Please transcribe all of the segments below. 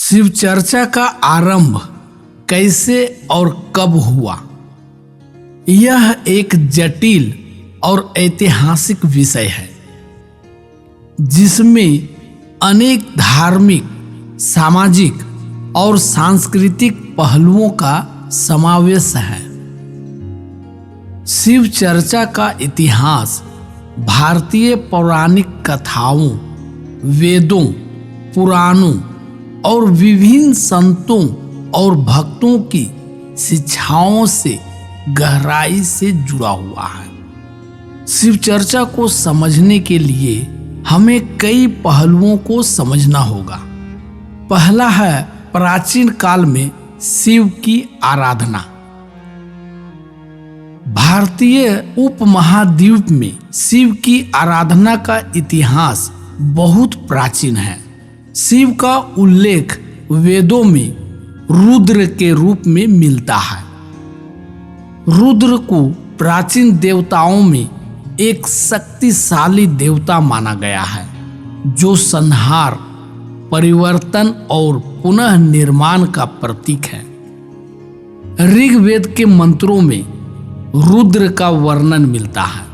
शिव चर्चा का आरंभ कैसे और कब हुआ? यह एक जटिल और ऐतिहासिक विषय है जिसमें अनेक धार्मिक, सामाजिक और सांस्कृतिक पहलुओं का समावेश है। शिव चर्चा का इतिहास भारतीय पौराणिक कथाओं, वेदों, पुराणों और विभिन्न संतों और भक्तों की शिक्षाओं से गहराई से जुड़ा हुआ है। शिव चर्चा को समझने के लिए हमें कई पहलुओं को समझना होगा। पहला है प्राचीन काल में शिव की आराधना। भारतीय उपमहाद्वीप में शिव की आराधना का इतिहास बहुत प्राचीन है। शिव का उल्लेख वेदों में रुद्र के रूप में मिलता है। रुद्र को प्राचीन देवताओं में एक शक्तिशाली देवता माना गया है जो संहार, परिवर्तन और पुनः निर्माण का प्रतीक है। ऋग्वेद के मंत्रों में रुद्र का वर्णन मिलता है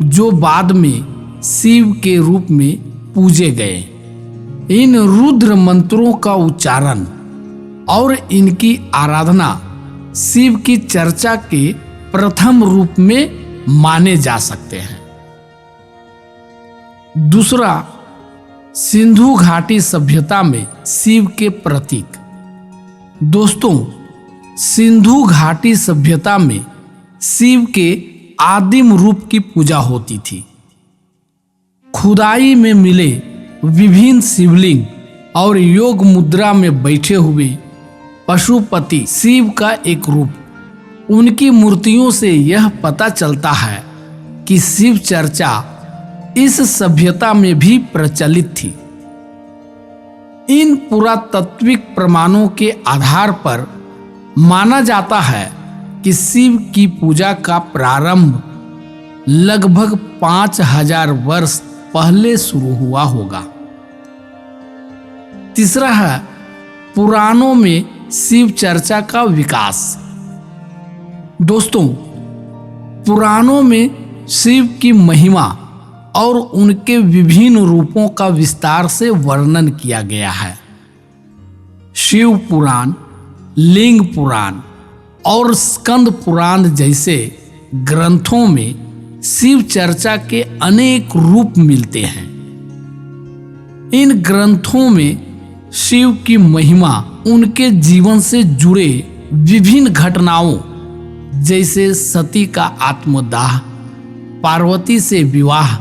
जो बाद में शिव के रूप में पूजे गए। इन रुद्र मंत्रों का उच्चारण और इनकी आराधना शिव की चर्चा के प्रथम रूप में माने जा सकते हैं। दूसरा, सिंधु घाटी सभ्यता में शिव के प्रतीक। दोस्तों, सिंधु घाटी सभ्यता में शिव के आदिम रूप की पूजा होती थी। खुदाई में मिले विभिन्न शिवलिंग और योग मुद्रा में बैठे हुए पशुपति शिव का एक रूप। उनकी मूर्तियों से यह पता चलता है कि शिव चर्चा इस सभ्यता में भी प्रचलित थी। इन पुरातात्विक प्रमाणों के आधार पर माना जाता है कि शिव की पूजा का प्रारंभ लगभग 5000 वर्ष पहले शुरू हुआ होगा। तीसरा है पुराणों में शिव चर्चा का विकास। दोस्तों, पुराणों में शिव की महिमा और उनके विभिन्न रूपों का विस्तार से वर्णन किया गया है। शिव पुराण, लिंग पुराण और स्कंद पुराण जैसे ग्रंथों में शिव चर्चा के अनेक रूप मिलते हैं। इन ग्रंथों में शिव की महिमा, उनके जीवन से जुड़े विभिन्न घटनाओं जैसे सती का आत्मदाह, पार्वती से विवाह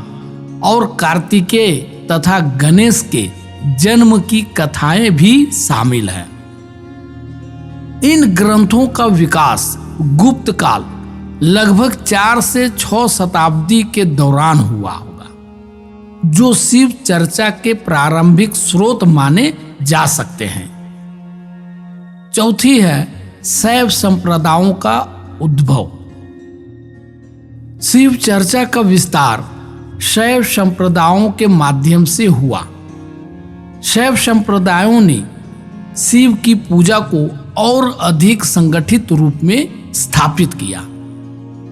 और कार्तिकेय तथा गणेश के जन्म की कथाएं भी शामिल हैं। इन ग्रंथों का विकास गुप्त काल लगभग 4 से 6 शताब्दी के दौरान हुआ होगा, जो शिव चर्चा के प्रारंभिक स्रोत माने जा सकते हैं। चौथी है शैव संप्रदायों का उद्भव। शिव चर्चा का विस्तार शैव संप्रदायों के माध्यम से हुआ। शैव संप्रदायों ने शिव की पूजा को और अधिक संगठित रूप में स्थापित किया।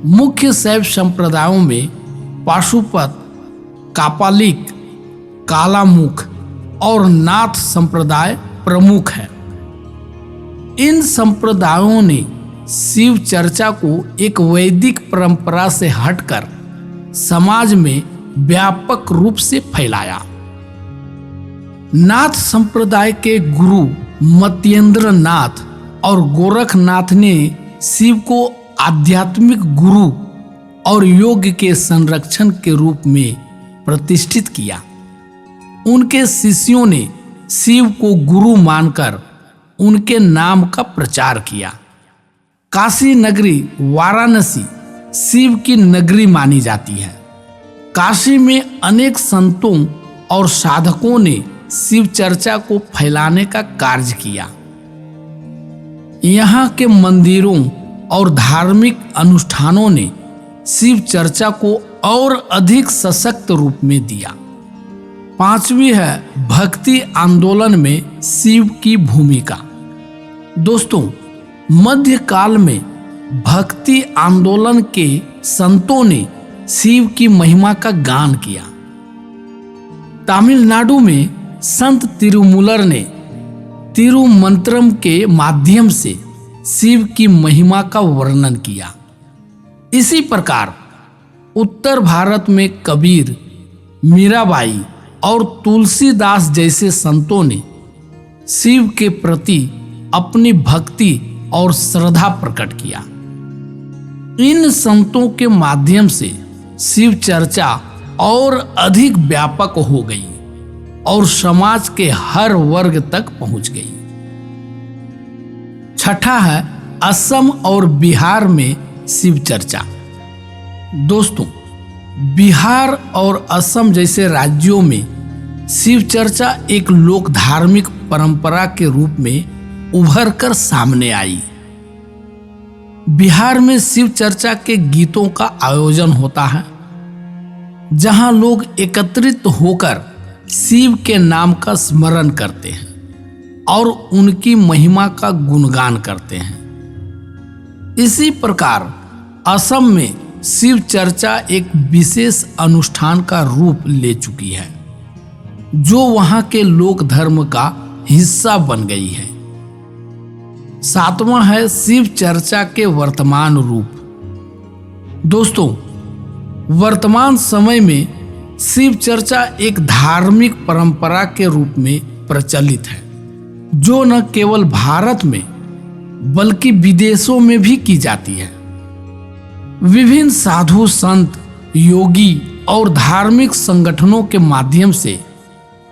मुख्य शैव संप्रदायों में पाशुपत, कापालिक, कालामुख और नाथ संप्रदाय प्रमुख है। इन संप्रदायों ने शिव चर्चा को एक वैदिक परंपरा से हटकर समाज में व्यापक रूप से फैलाया। नाथ संप्रदाय के गुरु मत्येंद्र नाथ और गोरखनाथ ने शिव को आध्यात्मिक गुरु और योग के संरक्षण के रूप में प्रतिष्ठित किया। उनके शिष्यों ने शिव को गुरु मानकर उनके नाम का प्रचार किया। काशी नगरी वाराणसी शिव की नगरी मानी जाती है। काशी में अनेक संतों और साधकों ने शिव चर्चा को फैलाने का कार्य किया। यहाँ के मंदिरों और धार्मिक अनुष्ठानों ने शिव चर्चा को और अधिक सशक्त रूप में दिया। पांचवी है भक्ति आंदोलन में शिव की भूमिका। दोस्तों, मध्यकाल में भक्ति आंदोलन के संतों ने शिव की महिमा का गान किया। तमिलनाडु में संत तिरुमूलर ने तिरुमंत्रम के माध्यम से शिव की महिमा का वर्णन किया। इसी प्रकार उत्तर भारत में कबीर, मीराबाई और तुलसीदास जैसे संतों ने शिव के प्रति अपनी भक्ति और श्रद्धा प्रकट किया। इन संतों के माध्यम से शिव चर्चा और अधिक व्यापक हो गई और समाज के हर वर्ग तक पहुंच गई। छठा है असम और बिहार में शिव चर्चा। दोस्तों, बिहार और असम जैसे राज्यों में शिव चर्चा एक लोक धार्मिक परंपरा के रूप में उभर कर सामने आई। बिहार में शिव चर्चा के गीतों का आयोजन होता है, जहां लोग एकत्रित होकर शिव के नाम का स्मरण करते हैं और उनकी महिमा का गुणगान करते हैं। इसी प्रकार असम में शिव चर्चा एक विशेष अनुष्ठान का रूप ले चुकी है, जो वहां के लोक धर्म का हिस्सा बन गई है। सातवां है शिव चर्चा के वर्तमान रूप। दोस्तों, वर्तमान समय में शिव चर्चा एक धार्मिक परंपरा के रूप में प्रचलित है, जो न केवल भारत में बल्कि विदेशों में भी की जाती है। विभिन्न साधु संत, योगी और धार्मिक संगठनों के माध्यम से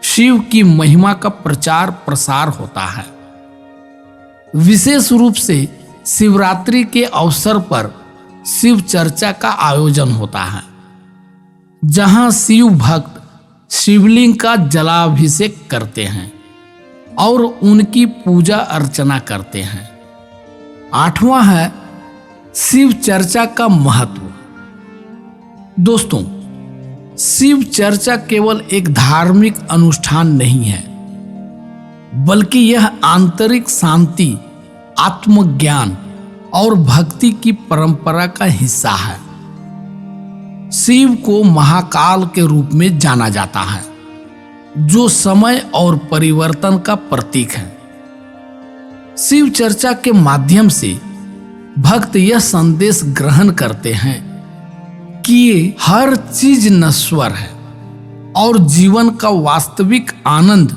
शिव की महिमा का प्रचार प्रसार होता है। विशेष रूप से शिवरात्रि के अवसर पर शिव चर्चा का आयोजन होता है, जहां शिव भक्त शिवलिंग का जलाभिषेक करते हैं और उनकी पूजा अर्चना करते हैं। आठवां है शिव चर्चा का महत्व। दोस्तों, शिव चर्चा केवल एक धार्मिक अनुष्ठान नहीं है, बल्कि यह आंतरिक शांति, आत्मज्ञान और भक्ति की परंपरा का हिस्सा है। शिव को महाकाल के रूप में जाना जाता है, जो समय और परिवर्तन का प्रतीक है। शिव चर्चा के माध्यम से भक्त यह संदेश ग्रहण करते हैं कि हर चीज नश्वर है और जीवन का वास्तविक आनंद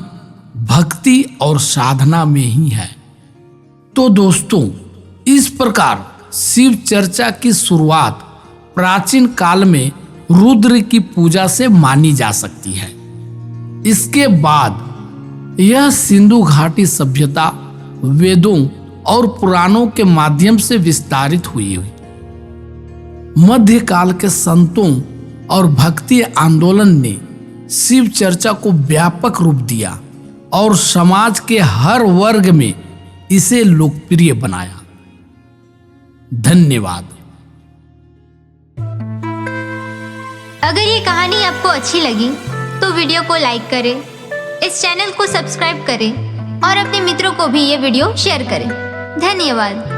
भक्ति और साधना में ही है। तो दोस्तों, इस प्रकार शिव चर्चा की शुरुआत प्राचीन काल में रुद्र की पूजा से मानी जा सकती है। इसके बाद यह सिंधु घाटी सभ्यता, वेदों और पुराणों के माध्यम से विस्तारित हुई। मध्यकाल के संतों और भक्ति आंदोलन ने शिव चर्चा को व्यापक रूप दिया और समाज के हर वर्ग में इसे लोकप्रिय बनाया। धन्यवाद। अगर ये कहानी आपको अच्छी लगी तो वीडियो को लाइक करें, इस चैनल को सब्सक्राइब करें और अपने मित्रों को भी ये वीडियो शेयर करें। धन्यवाद।